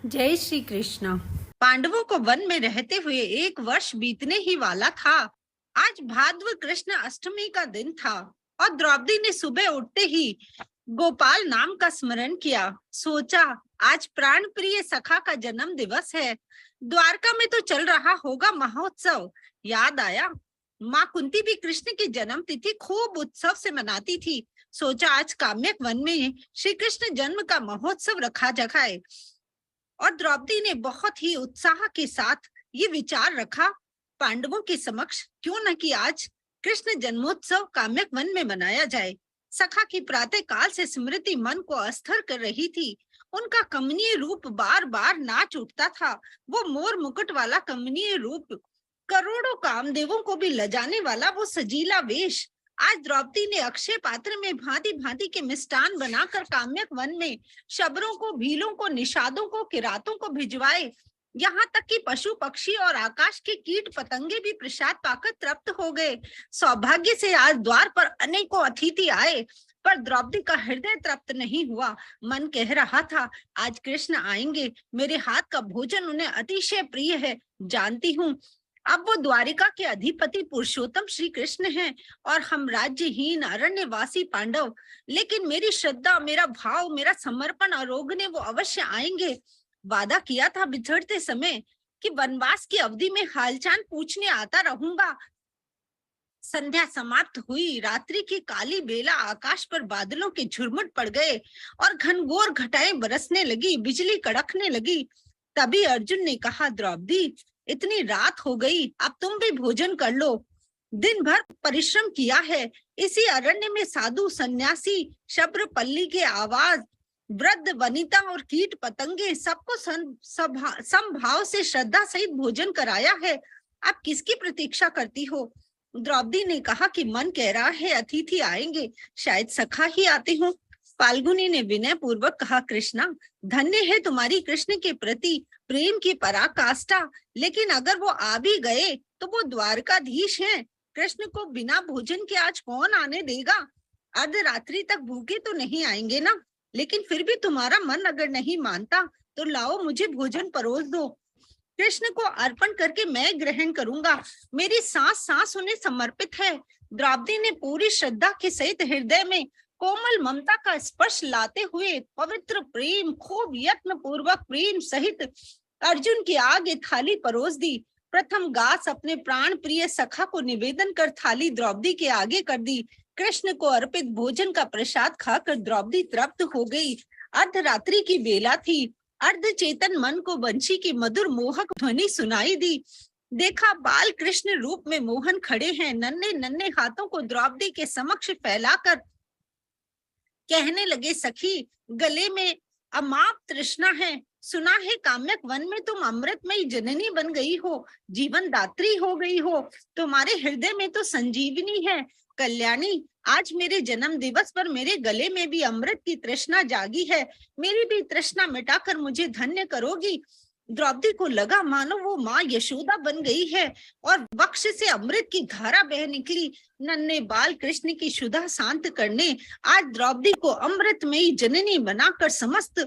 जय श्री कृष्ण। पांडवों को वन में रहते हुए 1 वर्ष बीतने ही वाला था। आज भाद्र कृष्ण अष्टमी का दिन था और द्रौपदी ने सुबह उठते ही गोपाल नाम का स्मरण किया। सोचा आज प्राण प्रिय सखा का जन्म दिवस है, द्वारका में तो चल रहा होगा महोत्सव। याद आया माँ कुंती भी कृष्ण की जन्म तिथि खूब उत्सव से मनाती थी। सोचा आज काम्यक वन में श्री कृष्ण जन्म का महोत्सव रखा जाए और द्रौपदी ने बहुत ही उत्साह के साथ ये विचार रखा पांडवों के समक्ष, क्यों न कि आज कृष्ण जन्मोत्सव काम्यक वन में मनाया जाए। सखा की प्रातः काल से स्मृति मन को अस्थिर कर रही थी। उनका कमनीय रूप बार बार नाच उठता था। वो मोर मुकुट वाला कमनीय रूप, करोड़ों कामदेवों को भी लजाने वाला वो सजीला वेश। आज द्रौपदी ने अक्षय पात्र में भांति भांति के मिष्टान बनाकर काम्यक वन में शबरों को, भीलों को, निषादों को, किरातों को भिजवाए। यहाँ तक कि पशु पक्षी और आकाश के कीट पतंगे भी प्रसाद पाकर तृप्त हो गए। सौभाग्य से आज द्वार पर अनेकों अतिथि आए, पर द्रौपदी का हृदय तृप्त नहीं हुआ। मन कह रहा था आज कृष्ण आएंगे, मेरे हाथ का भोजन उन्हें अतिशय प्रिय है। जानती हूँ अब वो द्वारिका के अधिपति पुरुषोत्तम श्री कृष्ण हैं और हम राज्यहीन अरण्यवासी पांडव, लेकिन मेरी श्रद्धा, मेरा भाव, मेरा समर्पण अरोगने वो अवश्य आएंगे। वादा किया था बिछड़ते समय कि वनवास की अवधि में हालचाल पूछने आता रहूंगा। संध्या समाप्त हुई, रात्रि की काली बेला आकाश पर बादलों के झुरमुट पड़ गए और घनघोर घटाएं बरसने लगी, बिजली कड़कने लगी। तभी अर्जुन ने कहा, द्रौपदी इतनी रात हो गई, अब तुम भी भोजन कर लो। दिन भर परिश्रम किया है, इसी अरण्य में साधु सन्यासी, शब्र पल्ली के आवाज, वृद्ध वनिता और कीट पतंगे सबको समभाव से श्रद्धा सहित भोजन कराया है। अब किसकी प्रतीक्षा करती हो? द्रौपदी ने कहा कि मन कह रहा है अतिथि आएंगे, शायद सखा ही आते हो। फाल्गुनी ने विनय पूर्वक कहा, कृष्णा धन्य है तुम्हारी कृष्ण के प्रति प्रेम की पराकाष्ठा, लेकिन अगर वो आ भी गए तो वो द्वारकाधीश हैं। कृष्ण को बिना भोजन के आज कौन आने देगा? अर्धरात्रि तक भूखे तो नहीं आएंगे ना? लेकिन फिर भी तुम्हारा मन अगर नहीं मानता तो लाओ मुझे भोजन परोस दो। कृष्ण को अर्पण करके मैं ग्रहण करूंगा, मेरी सांस सांस उन्हें समर्पित है। द्रौपदी ने पूरी श्रद्धा के सहित हृदय में कोमल ममता का स्पर्श लाते हुए पवित्र प्रेम, खूब यत्न पूर्वक प्रेम सहित अर्जुन की आगे थाली परोस दी। प्रथम गास अपने प्राण प्रिय सखा को निवेदन कर थाली द्रौपदी के आगे कर दी। कृष्ण को अर्पित भोजन का प्रसाद खाकर द्रौपदी तृप्त हो गई। अर्धरात्रि की बेला थी। अर्ध चेतन मन को बंशी की मधुर मोहक ध्वनि सुनाई दी। देखा बाल कृष्ण रूप में मोहन खड़े हैं, नन्हे नन्हे हाथों को द्रौपदी के समक्ष फैलाकर कहने लगे, सखी गले में अमाप तृष्णा है, सुना है काम्यक वन में तुम अमृतमयी जननी बन गई हो, जीवन दात्री हो गई हो, तुम्हारे हृदय में तो संजीवनी है। कल्याणी आज मेरे जन्म दिवस पर मेरे गले में भी अमृत की तृष्णा जागी है, मेरी भी तृष्णा मिटाकर मुझे धन्य करोगी। द्रौपदी को लगा मानो वो माँ यशोदा बन गई है और वक्ष से अमृत की धारा बह निकली। नन्हे बाल कृष्ण की क्षुधा शांत करने आज द्रौपदी को अमृतमयी जननी बनाकर समस्त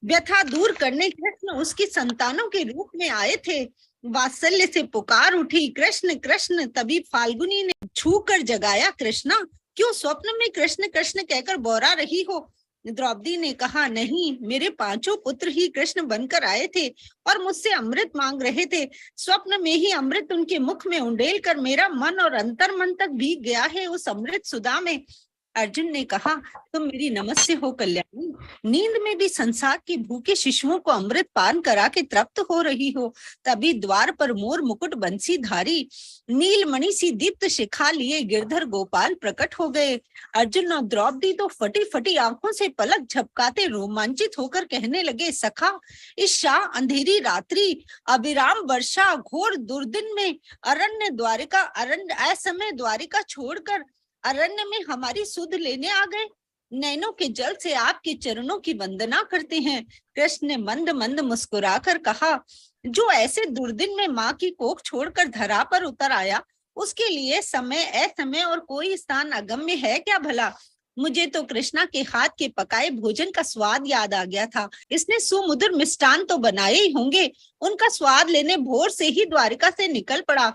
व्यथा दूर करने कृष्ण उसकी संतानों के रूप में आए थे। वात्सल्य से पुकार उठी, कृष्ण कृष्ण। तभी फाल्गुनी ने छू कर जगाया, कृष्णा क्यों स्वप्न में कृष्ण कृष्ण कहकर बौरा रही हो? द्रौपदी ने कहा, नहीं, मेरे 5 पुत्र ही कृष्ण बनकर आए थे और मुझसे अमृत मांग रहे थे। स्वप्न में ही अमृत उनके मुख में उंडेल कर मेरा मन और अंतर मन तक भीग गया है उस अमृत सुधा में। अर्जुन ने कहा, तुम मेरी नमस्ते हो कल्याणी, नींद में भी संसार के भूखे शिशुओं को अमृत पान करा के तृप्त हो रही हो। तभी द्वार पर मोर मुकुट बंसी धारी, नीलमणि सी दीप्त शिखा लिए गिरधर गोपाल प्रकट हो गए। अर्जुन और द्रौपदी तो फटी फटी आंखों से पलक झपकाते रोमांचित होकर कहने लगे, सखा इस शाह अंधेरी रात्रि, अविराम वर्षा, घोर दुर्दिन में अरण्य असमय द्वारिका छोड़कर अरण्य में हमारी सुध लेने आ गए। नैनों के जल से आपके चरणों की वंदना करते हैं। कृष्ण ने मंद मंद मुस्कुराकर कहा, जो ऐसे दुर्दिन में माँ की कोख छोड़कर धरा पर उतर आया, उसके लिए समय असमय और कोई स्थान अगम्य है क्या भला? मुझे तो कृष्णा के हाथ के पकाए भोजन का स्वाद याद आ गया था। इसने सुमधुर मिष्ठान तो बनाए ही होंगे। उनका स्वाद लेने भोर से ही द्वारिका से निकल पड़ा।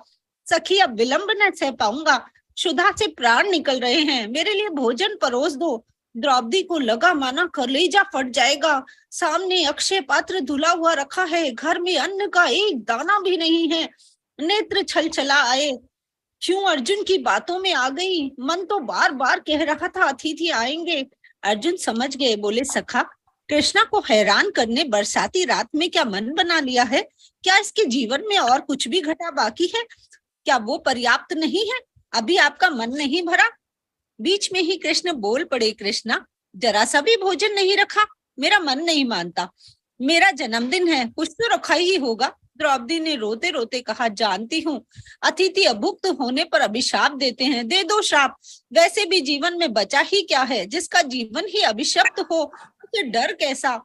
सखी, अब विलंब न सह पाऊंगा, क्षुधा से प्राण निकल रहे हैं, मेरे लिए भोजन परोस दो। द्रौपदी को लगा माना कलेजा फट जाएगा। सामने अक्षय पात्र धुला हुआ रखा है, घर में अन्न का एक दाना भी नहीं है। नेत्र छल छला आए, क्यों अर्जुन की बातों में आ गई। मन तो बार बार कह रहा था अतिथि आएंगे। अर्जुन समझ गए, बोले सखा, कृष्णा को हैरान करने बरसाती रात में क्या मन बना लिया है? क्या इसके जीवन में और कुछ भी घटा बाकी है? क्या वो पर्याप्त नहीं है? अभी आपका मन नहीं भरा? बीच में ही कृष्ण बोल पड़े, कृष्णा, जरा सा भी भोजन नहीं रखा? मेरा मन नहीं मानता। मेरा जन्मदिन है, कुछ तो रखा ही होगा। द्रौपदी ने रोते रोते कहा, जानती हूँ, अतिथि अभुक्त होने पर अभिशाप देते हैं, दे दो श्राप। वैसे भी जीवन में बचा ही क्या है? जिसका जीवन ही अभिशप्त हो, उसे डर कैसा?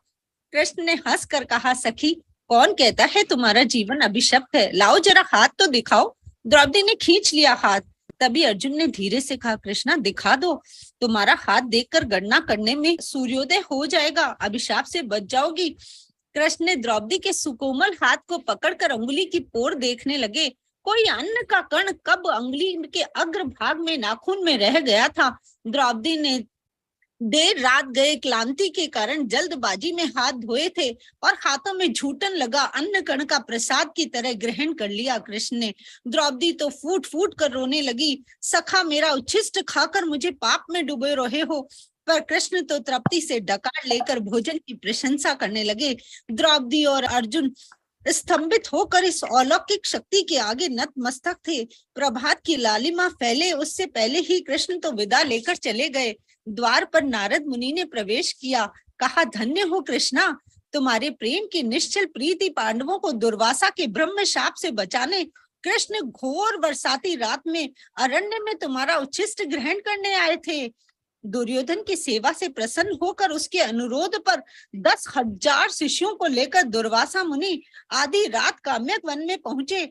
कृष्ण ने हंस कर कहा, सखी, कौन कहता है तुम्हारा जीवन अभिशप्त है? लाओ जरा हाथ तो दिखाओ। द्रौपदी ने खींच लिया हाथ। तभी अर्जुन ने धीरे से कहा, कृष्णा, दिखा दो। तुम्हारा हाथ देखकर गणना करने में सूर्योदय हो जाएगा, अभिशाप से बच जाओगी। कृष्ण ने द्रौपदी के सुकोमल हाथ को पकड़कर अंगुली की पोर देखने लगे। कोई अन्न का कण कब अंगुली के अग्र भाग में नाखून में रह गया था। द्रौपदी ने देर रात गए क्लांति के कारण जल्दबाजी में हाथ धोए थे और हाथों में झूठन लगा अन्न कण का प्रसाद की तरह ग्रहण कर लिया कृष्ण ने। द्रौपदी तो फूट फूट कर रोने लगी, सखा, मेरा उच्छिष्ट खाकर मुझे पाप में डुबे रहे हो। पर कृष्ण तो तृप्ति से डकार लेकर भोजन की प्रशंसा करने लगे। द्रौपदी और अर्जुन स्तंभित होकर इस अलौकिक शक्ति के आगे नतमस्तक थे। प्रभात की लालिमा फैले उससे पहले ही कृष्ण तो विदा लेकर चले गए। द्वार पर नारद मुनि ने प्रवेश किया। कहा, धन्य हो कृष्णा, तुम्हारे प्रेम की निश्चल प्रीति पांडवों को दुर्वासा के ब्रह्म शाप से बचाने कृष्ण घोर बरसाती रात में अरण्य में तुम्हारा उच्छिष्ट ग्रहण करने आए थे। दुर्योधन की सेवा से प्रसन्न होकर उसके अनुरोध पर 10,000 शिष्यों को लेकर दुर्वासा मुनि आधी रात काम्यक वन में पहुंचे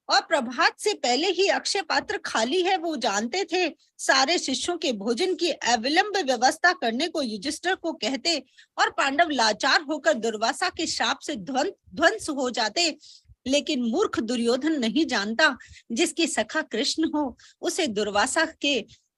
और प्रभात से पहले ही अक्षय पात्र खाली है वो जानते थे। सारे शिष्यों के भोजन की अविलंब व्यवस्था करने को युधिष्ठिर को कहते और पांडव लाचार होकर दुर्वासा के शाप से ध्वंस हो जाते। लेकिन मूर्ख दुर्योधन नहीं जानता, जिसके सखा कृष्ण हो उसे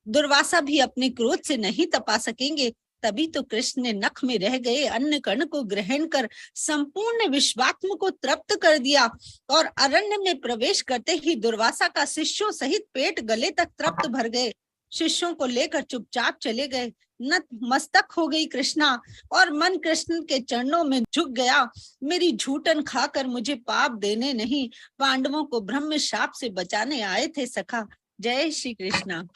दुर्वासा भी अपने क्रोध से नहीं तपा सकेंगे। तभी तो कृष्ण ने नख में रह गए अन्न कण को ग्रहण कर संपूर्ण विश्वात्म को तृप्त कर दिया और अरण्य में प्रवेश करते ही दुर्वासा का शिष्यों सहित पेट गले तक तृप्त भर गए। शिष्यों को लेकर चुपचाप चले गए। नतमस्तक हो गई कृष्णा और मन कृष्ण के चरणों में झुक गया। मेरी झूठन खाकर मुझे पाप देने नहीं, पांडवों को ब्रह्म शाप से बचाने आए थे सखा। जय श्री कृष्णा।